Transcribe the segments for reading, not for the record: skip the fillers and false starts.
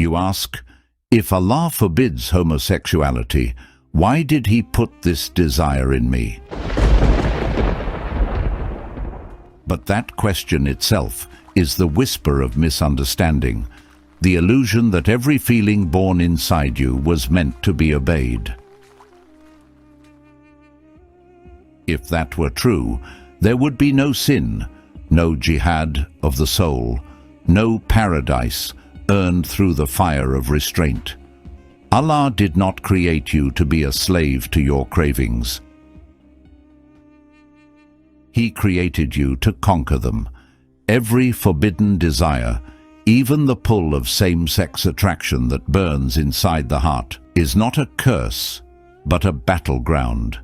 You ask, if Allah forbids homosexuality, why did He put this desire in me? But that question itself is the whisper of misunderstanding, the illusion that every feeling born inside you was meant to be obeyed. If that were true, there would be no sin, no jihad of the soul, no paradise earned through the fire of restraint. Allah did not create you to be a slave to your cravings. He created you to conquer them. Every forbidden desire, even the pull of same-sex attraction that burns inside the heart, is not a curse, but a battleground.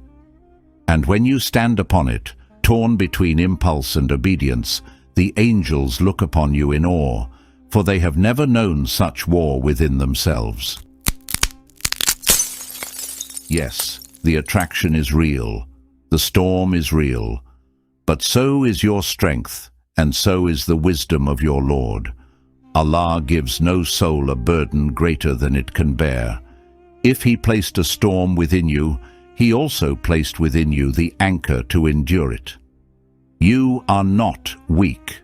And when you stand upon it, torn between impulse and obedience, the angels look upon you in awe, for they have never known such war within themselves. Yes, the attraction is real, the storm is real, but so is your strength, and so is the wisdom of your Lord. Allah gives no soul a burden greater than it can bear. If He placed a storm within you, He also placed within you the anchor to endure it. You are not weak.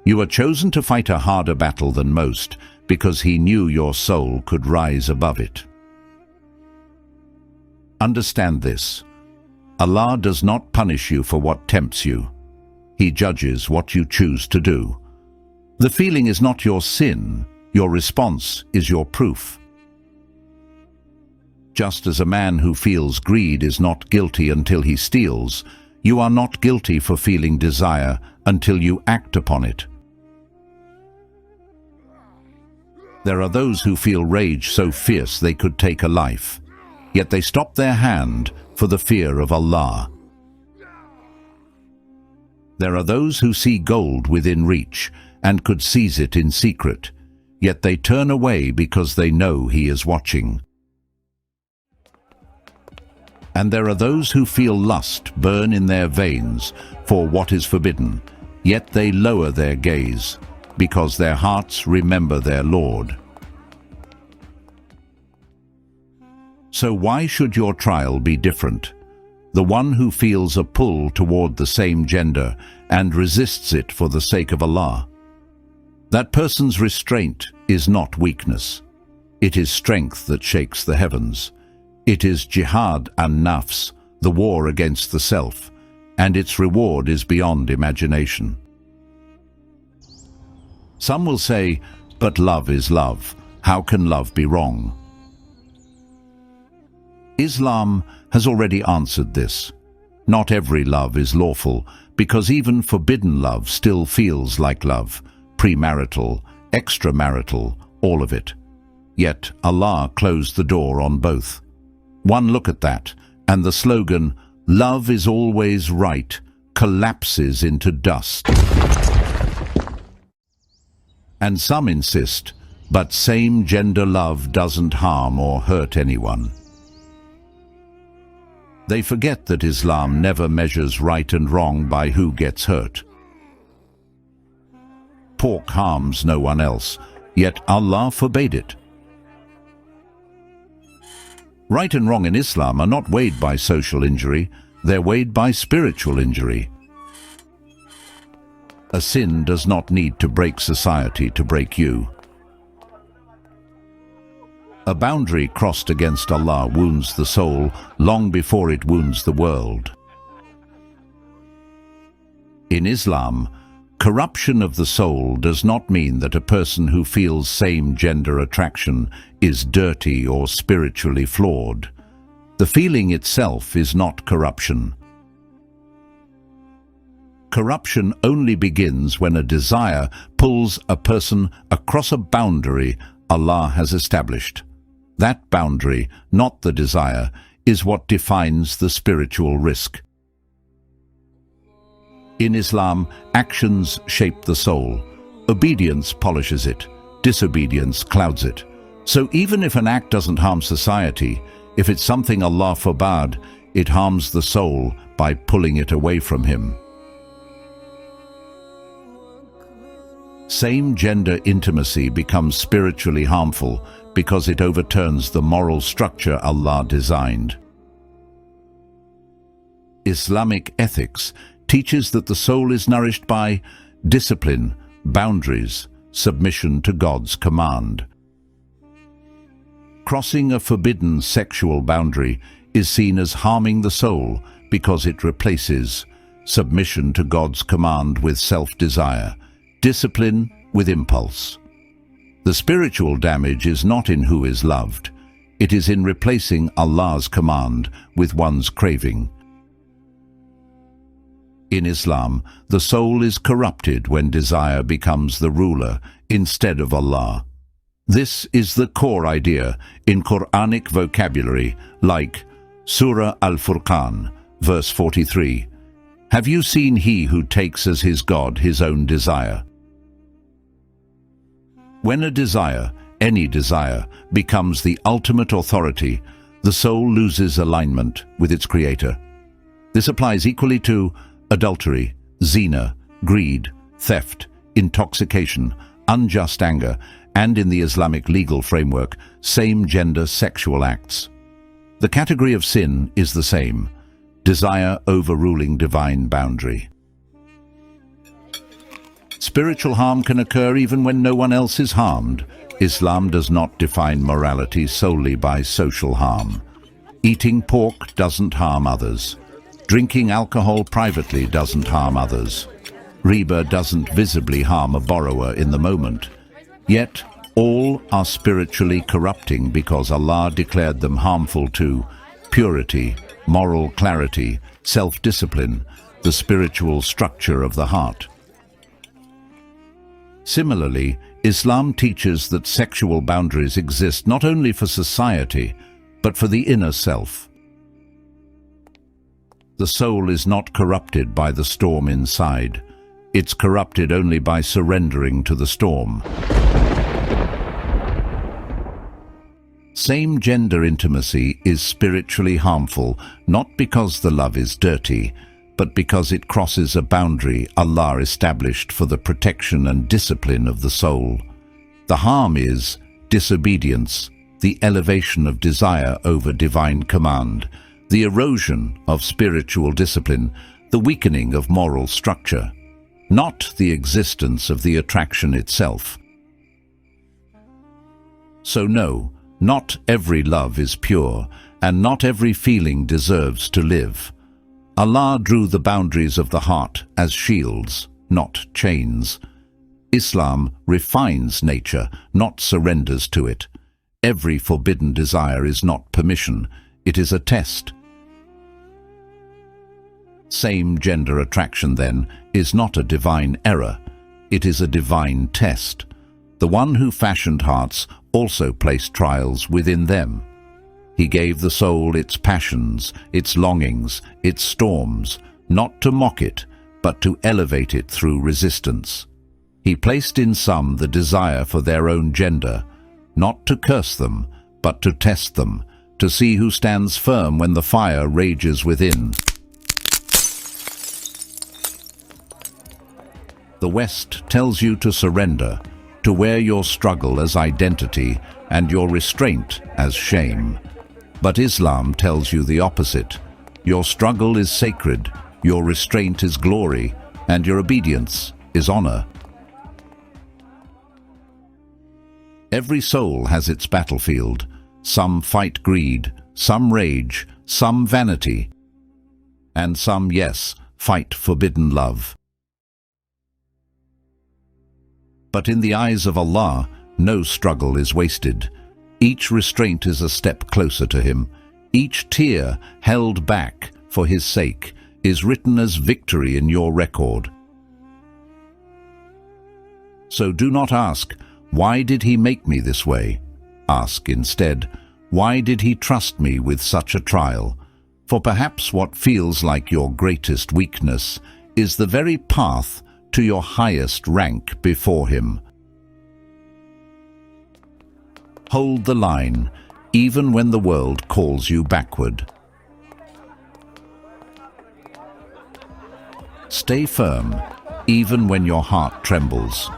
You are chosen to fight a harder battle than most, because He knew your soul could rise above it. Understand this. Allah does not punish you for what tempts you. He judges what you choose to do. The feeling is not your sin, your response is your proof. Just as a man who feels greed is not guilty until he steals, you are not guilty for feeling desire until you act upon it. There are those who feel rage so fierce they could take a life, yet they stop their hand for the fear of Allah. There are those who see gold within reach and could seize it in secret, yet they turn away because they know He is watching. And there are those who feel lust burn in their veins for what is forbidden, yet they lower their gaze, because their hearts remember their Lord. So why should your trial be different? The one who feels a pull toward the same gender and resists it for the sake of Allah. That person's restraint is not weakness. It is strength that shakes the heavens. It is jihad an-nafs, the war against the self, and its reward is beyond imagination. Some will say, but love is love. How can love be wrong? Islam has already answered this. Not every love is lawful, because even forbidden love still feels like love, premarital, extramarital, all of it. Yet Allah closed the door on both. One look at that, and the slogan, "Love is always right," collapses into dust. And some insist, but same-gender love doesn't harm or hurt anyone. They forget that Islam never measures right and wrong by who gets hurt. Pork harms no one else, yet Allah forbade it. Right and wrong in Islam are not weighed by social injury, they're weighed by spiritual injury. A sin does not need to break society to break you. A boundary crossed against Allah wounds the soul long before it wounds the world. In Islam, corruption of the soul does not mean that a person who feels same-gender attraction is dirty or spiritually flawed. The feeling itself is not corruption. Corruption only begins when a desire pulls a person across a boundary Allah has established. That boundary, not the desire, is what defines the spiritual risk. In Islam, actions shape the soul. Obedience polishes it. Disobedience clouds it. So even if an act doesn't harm society, if it's something Allah forbade, it harms the soul by pulling it away from Him. Same-gender intimacy becomes spiritually harmful because it overturns the moral structure Allah designed. Islamic ethics teaches that the soul is nourished by discipline, boundaries, submission to God's command. Crossing a forbidden sexual boundary is seen as harming the soul because it replaces submission to God's command with self-desire, discipline with impulse. The spiritual damage is not in who is loved. It is in replacing Allah's command with one's craving. In Islam, the soul is corrupted when desire becomes the ruler instead of Allah. This is the core idea in Quranic vocabulary, like Surah Al-Furqan, verse 43. Have you seen he who takes as his God his own desire? When a desire, any desire, becomes the ultimate authority, the soul loses alignment with its creator. This applies equally to adultery, zina, greed, theft, intoxication, unjust anger, and in the Islamic legal framework, same-gender sexual acts. The category of sin is the same: desire overruling divine boundary. Spiritual harm can occur even when no one else is harmed. Islam does not define morality solely by social harm. Eating pork doesn't harm others. Drinking alcohol privately doesn't harm others. Riba doesn't visibly harm a borrower in the moment. Yet, all are spiritually corrupting because Allah declared them harmful to purity, moral clarity, self-discipline, the spiritual structure of the heart. Similarly, Islam teaches that sexual boundaries exist not only for society, but for the inner self. The soul is not corrupted by the storm inside. It's corrupted only by surrendering to the storm. Same-gender intimacy is spiritually harmful, not because the love is dirty, but because it crosses a boundary Allah established for the protection and discipline of the soul. The harm is disobedience, the elevation of desire over divine command, the erosion of spiritual discipline, the weakening of moral structure, not the existence of the attraction itself. So no, not every love is pure, and not every feeling deserves to live. Allah drew the boundaries of the heart as shields, not chains. Islam refines nature, not surrenders to it. Every forbidden desire is not permission, it is a test. Same-gender attraction, then, is not a divine error, it is a divine test. The one who fashioned hearts also placed trials within them. He gave the soul its passions, its longings, its storms, not to mock it, but to elevate it through resistance. He placed in some the desire for their own gender, not to curse them, but to test them, to see who stands firm when the fire rages within. The West tells you to surrender, to wear your struggle as identity and your restraint as shame. But Islam tells you the opposite. Your struggle is sacred, your restraint is glory, and your obedience is honor. Every soul has its battlefield. Some fight greed, some rage, some vanity, and some, yes, fight forbidden love. But in the eyes of Allah, no struggle is wasted. Each restraint is a step closer to Him. Each tear held back for His sake is written as victory in your record. So do not ask, why did He make me this way? Ask instead, why did He trust me with such a trial? For perhaps what feels like your greatest weakness is the very path to your highest rank before Him. Hold the line, even when the world calls you backward. Stay firm, even when your heart trembles.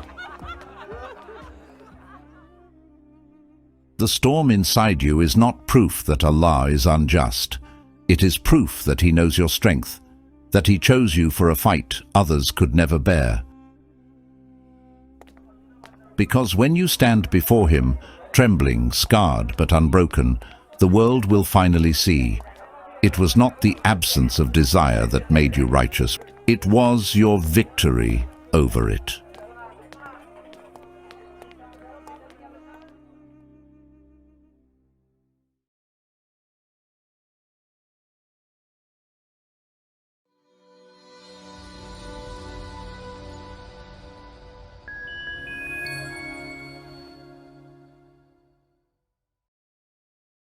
the storm inside you is not proof that Allah is unjust. It is proof that He knows your strength, that He chose you for a fight others could never bear. Because when you stand before Him, trembling, scarred but unbroken, the world will finally see. It was not the absence of desire that made you righteous. It was your victory over it.